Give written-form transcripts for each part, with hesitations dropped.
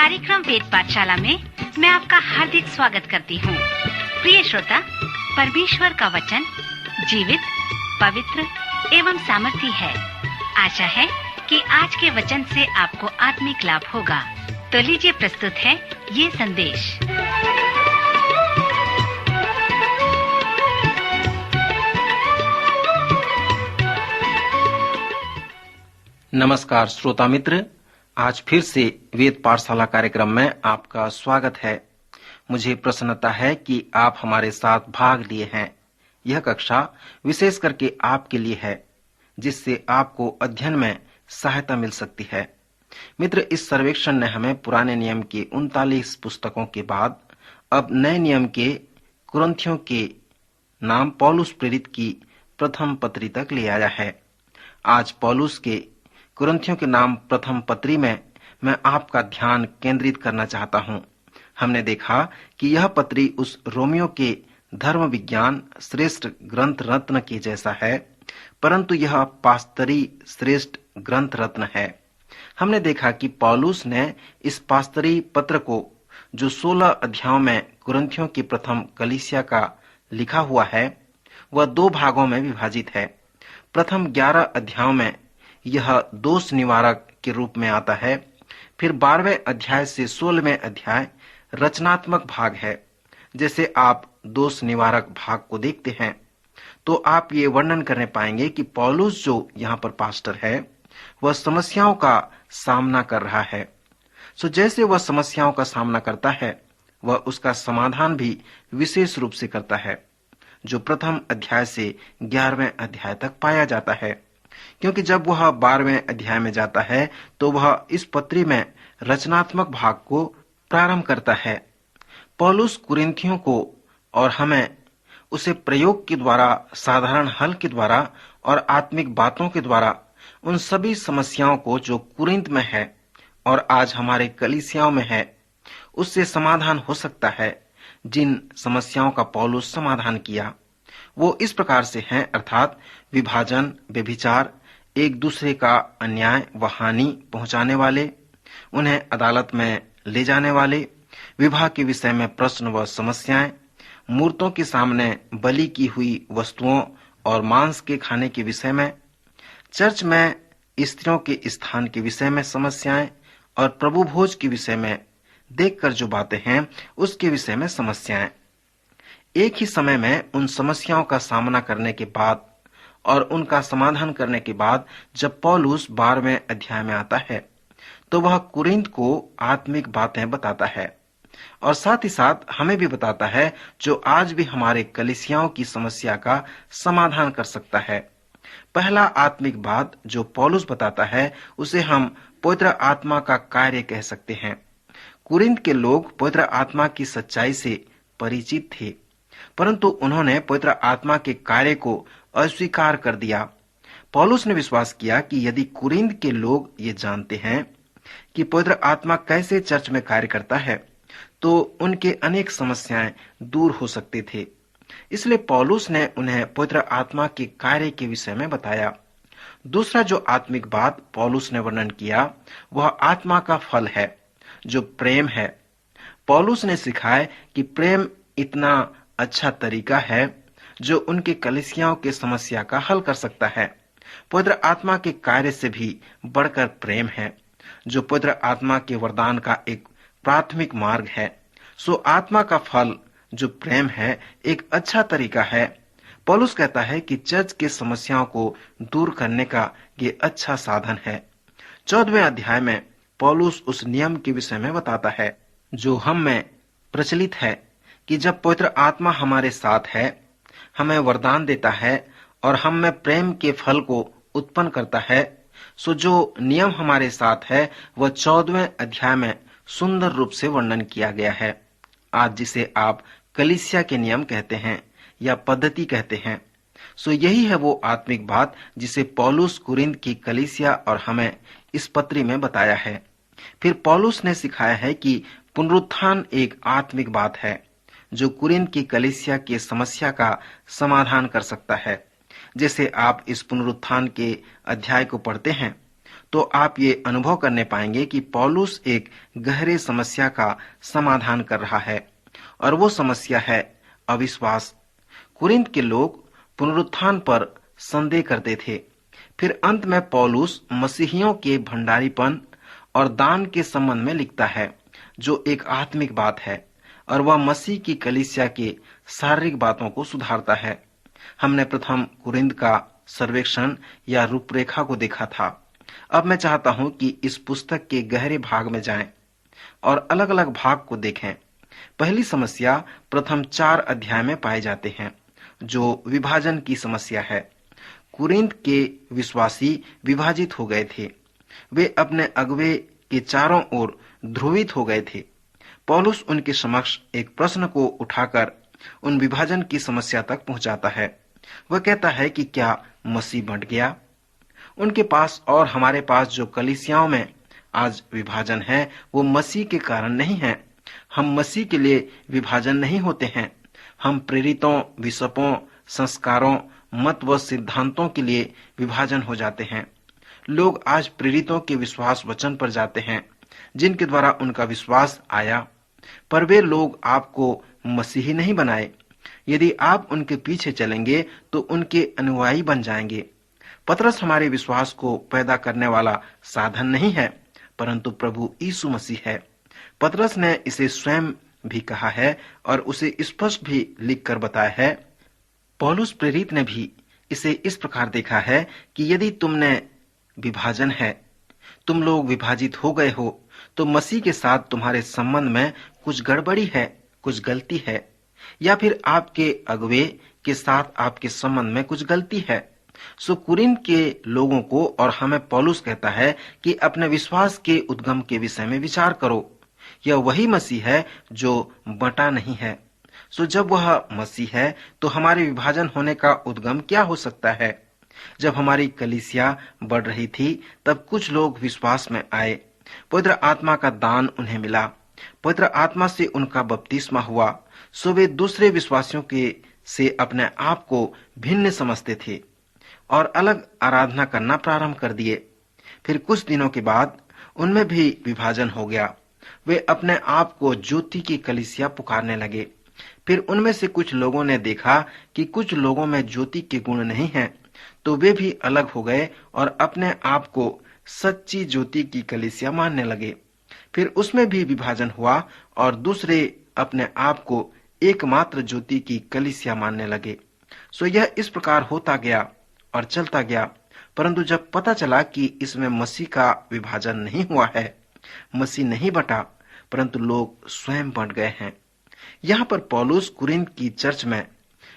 कार्यक्रम वेद पाठशाला में मैं आपका हार्दिक स्वागत करती हूँ। प्रिय श्रोता, परमेश्वर का वचन जीवित, पवित्र एवं सामर्थी है। आशा है कि आज के वचन से आपको आत्मिक लाभ होगा। तो लीजिए प्रस्तुत है ये संदेश। नमस्कार श्रोता मित्र, आज फिर से वेद पाठशाला कार्यक्रम में आपका स्वागत है। मुझे प्रसन्नता है कि आप हमारे साथ भाग लिए हैं। यह कक्षा विशेष करके आपके लिए है, जिससे आपको अध्ययन में सहायता मिल सकती है। मित्र, इस सर्वेक्षण ने हमें पुराने नियम के 39 पुस्तकों के बाद अब नए नियम के कुरिन्थियों के नाम पौलुस प्रेरित की प्रथम पत्री तक ले आया है। आज पौलुस के कुरिन्थियों के नाम प्रथम पत्री में मैं आपका ध्यान केंद्रित करना चाहता हूं। हमने देखा कि यह पत्री उस रोमियो के धर्म विज्ञान श्रेष्ठ ग्रंथ रत्न के जैसा है, परंतु यह पास्तरी श्रेष्ठ ग्रंथ रत्न है। हमने देखा कि पौलुस ने इस पास्तरी पत्र को, जो 16 अध्यायों में कुरिन्थियों की प्रथम कलीसिया का लिखा हुआ है, वह 2 भागों में विभाजित है। प्रथम 11 अध्यायों में यह दोष निवारक के रूप में आता है। फिर 12वें अध्याय से 16वें अध्याय रचनात्मक भाग है। जैसे आप दोष निवारक भाग को देखते हैं तो आप ये वर्णन करने पाएंगे कि पौलुस जो यहाँ पर पास्टर है, वह समस्याओं का सामना कर रहा है। जैसे वह समस्याओं का सामना करता है, वह उसका समाधान भी विशेष रूप से करता है, जो प्रथम अध्याय से 11वें अध्याय तक पाया जाता है। क्योंकि जब वह 12वें अध्याय में जाता है तो वह इस पत्री में रचनात्मक भाग को प्रारंभ करता है। पौलुस कुरिन्थियों को और हमें उसे प्रयोग के द्वारा, साधारण हल के द्वारा और आत्मिक बातों के द्वारा उन सभी समस्याओं को जो कुरिन्थ में है और आज हमारे कलीसियाओं में है, उससे समाधान हो सकता है। जिन समस्याओं का पौलुस समाधान किया वो इस प्रकार से हैं, अर्थात विभाजन, व्यभिचार, एक दूसरे का अन्याय व हानि पहुंचाने वाले, उन्हें अदालत में ले जाने वाले, विवाह के विषय में प्रश्न व समस्याएं, मूर्तों के सामने बलि की हुई वस्तुओं और मांस के खाने के विषय में, चर्च में स्त्रियों के स्थान के विषय में समस्याएं और प्रभु भोज के विषय में देखकर जो बातें हैं उसके विषय में समस्याएं। एक ही समय में उन समस्याओं का सामना करने के बाद और उनका समाधान करने के बाद जब पौलुस 12वें अध्याय में आता है तो वह कुरिन्थ को आत्मिक बातें बताता है और साथ ही साथ हमें भी बताता है, जो आज भी हमारे कलीसियाओं की समस्या का समाधान कर सकता है। पहला आत्मिक बात जो पौलुस बताता है उसे हम पवित्र आत्मा का कार्य कह सकते हैं। कुरिन्थ के लोग पवित्र आत्मा की सच्चाई से परिचित थे, परंतु उन्होंने पवित्र आत्मा के कार्य को अस्वीकार कर दिया। पौलुस ने विश्वास किया कि यदि कुरिन्थ के लोग ये जानते हैं कि पवित्र आत्मा कैसे चर्च में कार्य करता है, तो उनके अनेक समस्याएं दूर हो सकते थे। इसलिए पौलुस ने उन्हें पवित्र आत्मा के कार्य के विषय में बताया। दूसरा जो आत्मिक बात पौलुस ने वर्णन किया वह आत्मा का फल है, जो प्रेम है। पौलुस ने सिखाया कि प्रेम इतना अच्छा तरीका है जो उनके कलीसियाओं के समस्या का हल कर सकता है। पवित्र आत्मा के कार्य से भी बढ़कर प्रेम है, जो पवित्र आत्मा के वरदान का एक प्राथमिक मार्ग है। आत्मा का फल जो प्रेम है एक अच्छा तरीका है। पौलुस कहता है कि चर्च के समस्याओं को दूर करने का ये अच्छा साधन है। 14वें अध्याय में पौलुस उस नियम के विषय में बताता है जो हम में प्रचलित है कि जब पवित्र आत्मा हमारे साथ है, हमें वरदान देता है और हम में प्रेम के फल को उत्पन्न करता है। जो नियम हमारे साथ है वह 14वें अध्याय में सुंदर रूप से वर्णन किया गया है। आज जिसे आप कलीसिया के नियम कहते हैं या पद्धति कहते हैं, यही है वो आत्मिक बात जिसे पौलुस कुरिन्थ की कलीसिया और हमें इस पत्री में बताया है। फिर पौलुस ने सिखाया है कि पुनरुत्थान एक आत्मिक बात है जो कुरिन्थ की कलीसिया की समस्या का समाधान कर सकता है। जैसे आप इस पुनरुत्थान के अध्याय को पढ़ते हैं तो आप ये अनुभव करने पाएंगे कि पौलुस एक गहरे समस्या का समाधान कर रहा है, और वो समस्या है अविश्वास। कुरिन्थ के लोग पुनरुत्थान पर संदेह करते थे। फिर अंत में पौलुस मसीहियों के भंडारीपन और दान के संबंध में लिखता है, जो एक आत्मिक बात है, और वह मसीह की कलीसिया के शारीरिक बातों को सुधारता है। हमने प्रथम कुरिन्थ का सर्वेक्षण या रूपरेखा को देखा था। अब मैं चाहता हूं कि इस पुस्तक के गहरे भाग में जाएं और अलग अलग भाग को देखें। पहली समस्या प्रथम 4 अध्याय में पाए जाते हैं, जो विभाजन की समस्या है। कुरिन्थ के विश्वासी विभाजित हो गए थे। वे अपने अगुवे के चारों ओर ध्रुवित हो गए थे। पौलुस उनके समक्ष एक प्रश्न को उठाकर उन विभाजन की समस्या तक पहुंचाता है। वह कहता है कि क्या मसीह बंट गया? उनके पास और हमारे पास जो कलीसियाओं में आज विभाजन है, वो मसीह के कारण नहीं है। हम मसीह के लिए विभाजन नहीं होते हैं। हम प्रेरितों, बिशपों, संस्कारों, मत व सिद्धांतों के लिए विभाजन हो जाते हैं। लोग आज प्रेरितों के विश्वास वचन पर जाते हैं, जिनके द्वारा उनका विश्वास आया, पर वे लोग आपको मसीही नहीं बनाए। यदि आप उनके पीछे चलेंगे तो उनके अनुयायी बन जाएंगे। पतरस हमारे विश्वास को पैदा करने वाला साधन नहीं है, परंतु प्रभु यीशु मसीह है। पतरस ने इसे स्वयं भी कहा है और उसे स्पष्ट भी लिखकर बताया है। पौलुस प्रेरित ने भी इसे इस प्रकार देखा है कि यदि तुमने विभाजन है, तुम लोग विभाजित हो गए हो, तो मसीह के साथ तुम्हारे संबंध में कुछ गड़बड़ी है, कुछ गलती है, या फिर आपके अगुवे के साथ आपके संबंध में कुछ गलती है। सो कुरिन्थ के लोगों को और हमें पौलुस कहता है कि अपने विश्वास के उद्गम के विषय में विचार करो। यह वही मसीह है जो बंटा नहीं है। सो जब वह मसीह है तो हमारे विभाजन होने का उद्गम क्या हो सकता है? जब हमारी कलीसिया बढ़ रही थी, तब कुछ लोग विश्वास में आए। पवित्र आत्मा का दान उन्हें मिला। पवित्र आत्मा से उनका बपतिस्मा हुआ। सो वे दूसरे विश्वासियों के से अपने आप को भिन्न समझते थे और अलग आराधना करना प्रारंभ कर दिए। फिर कुछ दिनों के बाद उनमें भी विभाजन हो गया। वे अपने आप को ज्योति की कलीसिया पुकारने लगे। फिर उनमें से कुछ लोगों ने देखा कि कुछ लोगों में ज्योति के गुण नहीं हैं, तो वे भी अलग हो गए और अपने आप को सच्ची ज्योति की कलीसिया मानने लगे। फिर उसमें भी विभाजन हुआ और दूसरे अपने आप को एकमात्र ज्योति की कलीसिया मानने लगे। सो यह इस प्रकार होता गया और चलता गया। परंतु जब पता चला कि इसमें मसीह का विभाजन नहीं हुआ है, मसीह नहीं बटा, परंतु लोग स्वयं बंट गए हैं। यहाँ पर पौलुस कुरिन्थ की चर्च में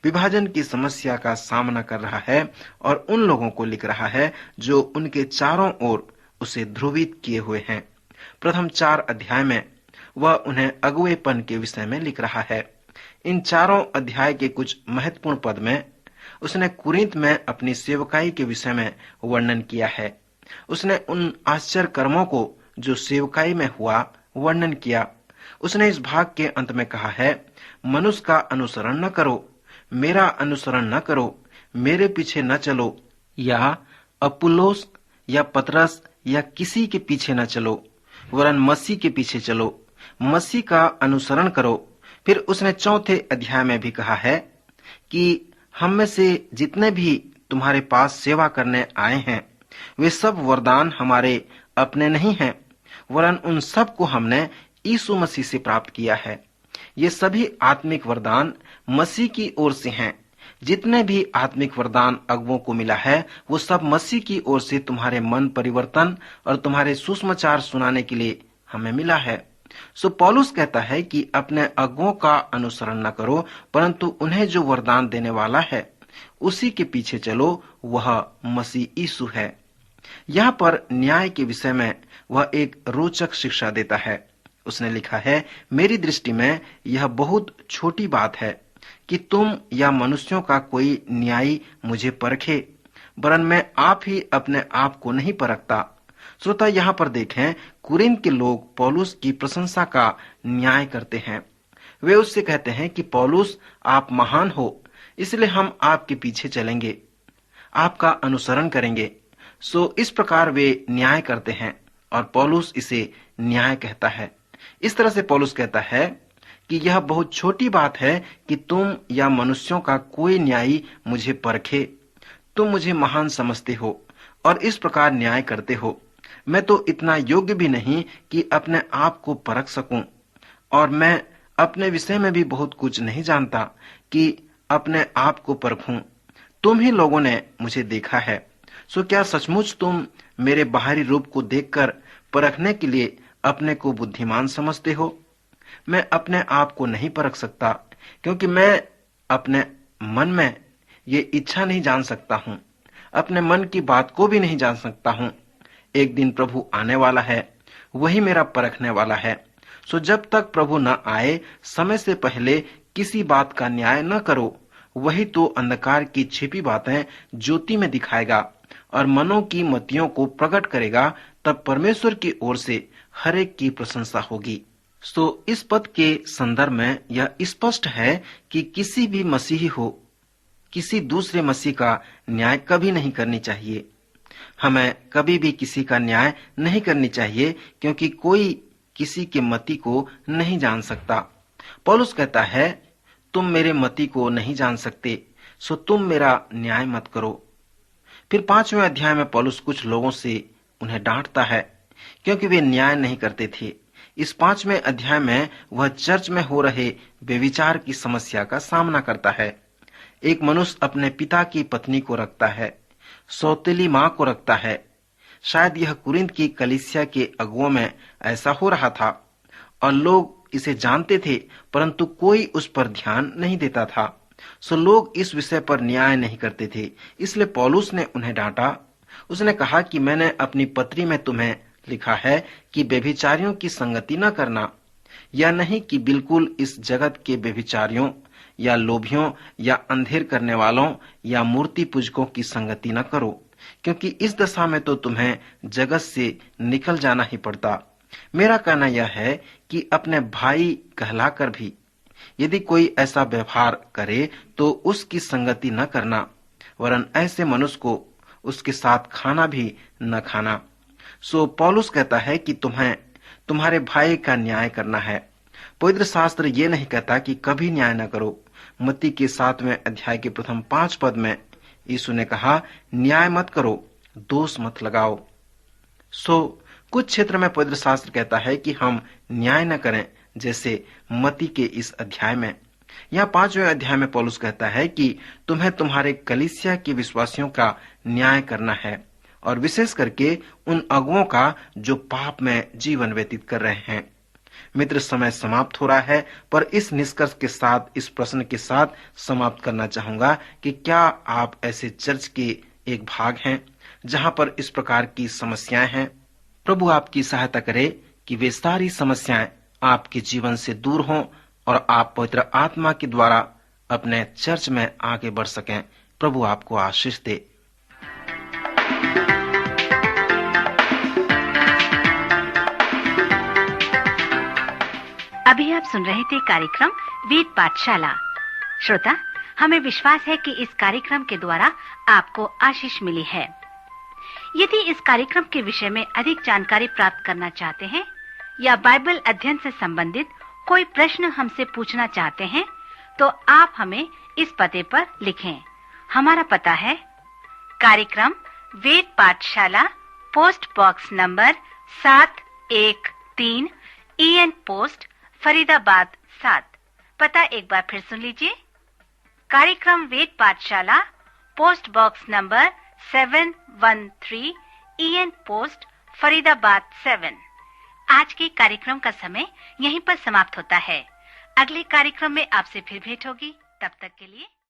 विभाजन की समस्या का सामना कर रहा है और उन लोगों को लिख रहा है जो उनके चारों ओर उसे ध्रुवित किए हुए हैं। प्रथम 4 अध्याय में वह उन्हें अगुवेपन के विषय में लिख रहा है। इन चारों अध्याय के कुछ महत्वपूर्ण पद में उसने कुरिन्थ में अपनी सेवकाई के विषय में वर्णन किया है। उसने उन आश्चर्य कर्मों को जो सेवकाई में हुआ वर्णन किया। उसने इस भाग के अंत में कहा है, मनुष्य का अनुसरण न करो, मेरा अनुसरण न करो, मेरे पीछे न चलो, या अपुल्लोस या पतरस या किसी के पीछे न चलो, वरन मसीह के पीछे चलो, मसीह का अनुसरण करो। फिर उसने 4 अध्याय में भी कहा है कि हम में से जितने भी तुम्हारे पास सेवा करने आए हैं, वे सब वरदान हमारे अपने नहीं हैं, वरन उन सब को हमने यीशु मसीह से प्राप्त किया है। ये सभी आत्मिक वरदान मसीह की ओर से हैं। जितने भी आत्मिक वरदान अगुवों को मिला है, वो सब मसीह की ओर से तुम्हारे मन परिवर्तन और तुम्हारे सुसमाचार सुनाने के लिए हमें मिला है। सो पौलुस कहता है कि अपने अगुवों का अनुसरण न करो, परंतु उन्हें जो वरदान देने वाला है उसी के पीछे चलो, वह मसीह यीशु है। यहाँ पर न्याय के विषय में वह एक रोचक शिक्षा देता है। उसने लिखा है, मेरी दृष्टि में यह बहुत छोटी बात है कि तुम या मनुष्यों का कोई न्यायी मुझे परखे, वरन मैं आप ही अपने आप को नहीं परखता। श्रोता, यहाँ पर देखें, कुरिन्थ के लोग पौलुस की प्रशंसा का न्याय करते हैं। वे उससे कहते हैं कि पौलुस, आप महान हो, इसलिए हम आपके पीछे चलेंगे, आपका अनुसरण करेंगे। सो इस प्रकार वे न्याय करते हैं और पौलुस इसे न्याय कहता है। इस तरह से पौलुस कहता है कि यह बहुत छोटी बात है कि तुम या मनुष्यों का कोई न्यायी मुझे परखे। तुम मुझे महान समझते हो और इस प्रकार न्याय करते हो। मैं तो इतना योग्य भी नहीं कि अपने आप को परख सकूं, और मैं अपने विषय में भी बहुत कुछ नहीं जानता कि अपने आप को परखूं। तुम ही लोगों ने मुझे देखा है। सो क्या सचमुच तुम मेरे बाहरी रूप को देखकर परखने के लिए अपने को बुद्धिमान समझते हो? मैं अपने आप को नहीं परख सकता, क्योंकि मैं अपने मन में ये इच्छा नहीं जान सकता हूँ, अपने मन की बात को भी नहीं जान सकता हूँ। एक दिन प्रभु आने वाला है, वही मेरा परखने वाला है। सो जब तक प्रभु न आए, समय से पहले किसी बात का न्याय न करो। वही तो अंधकार की छिपी बातें ज्योति में दिखाएगा और मनों की मतियों को प्रकट करेगा। तब परमेश्वर की ओर से हर एक की प्रशंसा होगी। सो इस पद के संदर्भ में यह स्पष्ट है कि किसी भी मसीही हो, किसी दूसरे मसीह का न्याय कभी नहीं करनी चाहिए। हमें कभी भी किसी का न्याय नहीं करनी चाहिए, क्योंकि कोई किसी के मति को नहीं जान सकता। पौलुस कहता है, तुम मेरे मति को नहीं जान सकते, सो तुम मेरा न्याय मत करो। फिर 5वें अध्याय में पौलुस कुछ लोगों से उन्हें डांटता है, क्योंकि वे न्याय नहीं करते थे। इस 5वें अध्याय में वह चर्च में हो रहे व्यभिचार की समस्या का सामना करता है। एक मनुष्य अपने पिता की पत्नी को रखता है, सौतेली माँ को रखता है। शायद यह कुरिन्थ की कलीसिया के अगुओं में ऐसा हो रहा था और लोग इसे जानते थे, परंतु कोई उस पर ध्यान नहीं देता था। सो लोग इस विषय पर न्याय नहीं करते थे। इसलिए पौलुस ने उन्हें डांटा। उसने कहा कि मैंने अपनी पत्री में तुम्हें लिखा है कि व्यभिचारियों की संगति न करना, या नहीं कि बिल्कुल इस जगत के व्यभिचारियों या लोभियों या अंधेर करने वालों या मूर्ति पूजकों की संगति न करो, क्योंकि इस दशा में तो तुम्हें जगत से निकल जाना ही पड़ता। मेरा कहना यह है कि अपने भाई कहलाकर भी यदि कोई ऐसा व्यवहार करे तो उसकी संगति न करना, वरन ऐसे मनुष्य को उसके साथ खाना भी न खाना। सो पौलुस कहता है कि तुम्हें तुम्हारे भाई का न्याय करना है। पवित्र शास्त्र ये नहीं कहता कि कभी न्याय न करो। मत्ती के 7वें अध्याय के प्रथम 5 पद में यीशु ने कहा, न्याय मत करो, दोष मत लगाओ। सो कुछ क्षेत्र में पवित्र शास्त्र कहता है कि हम न्याय न करें, जैसे मत्ती के इस अध्याय में। यहाँ 5वें अध्याय में पौलुस कहता है कि तुम्हें तुम्हारे कलीसिया के विश्वासियों का न्याय करना है, और विशेष करके उन अगुओं का जो पाप में जीवन व्यतीत कर रहे हैं। मित्र, समय समाप्त हो रहा है, पर इस निष्कर्ष के साथ, इस प्रश्न के साथ समाप्त करना चाहूंगा कि क्या आप ऐसे चर्च के एक भाग हैं जहां पर इस प्रकार की समस्याएं हैं? प्रभु आपकी सहायता करे कि वे सारी समस्याएं आपके जीवन से दूर हों और आप पवित्र आत्मा के द्वारा अपने चर्च में आगे बढ़ सकें। प्रभु आपको आशीष दे। अभी आप सुन रहे थे कार्यक्रम वेद पाठशाला। श्रोता, हमें विश्वास है कि इस कार्यक्रम के द्वारा आपको आशीष मिली है। यदि इस कार्यक्रम के विषय में अधिक जानकारी प्राप्त करना चाहते हैं या बाइबल अध्ययन से संबंधित कोई प्रश्न हमसे पूछना चाहते हैं, तो आप हमें इस पते पर लिखें। हमारा पता है कार्यक्रम वेद पाठशाला, post box number 713, EN post, Faridabad 7। पता एक बार फिर सुन लीजिए। कार्यक्रम वेद पाठशाला, post box number 713, EN post, Faridabad 7। आज के कार्यक्रम का समय यहीं पर समाप्त होता है। अगले कार्यक्रम में आपसे फिर भेंट होगी। तब तक के लिए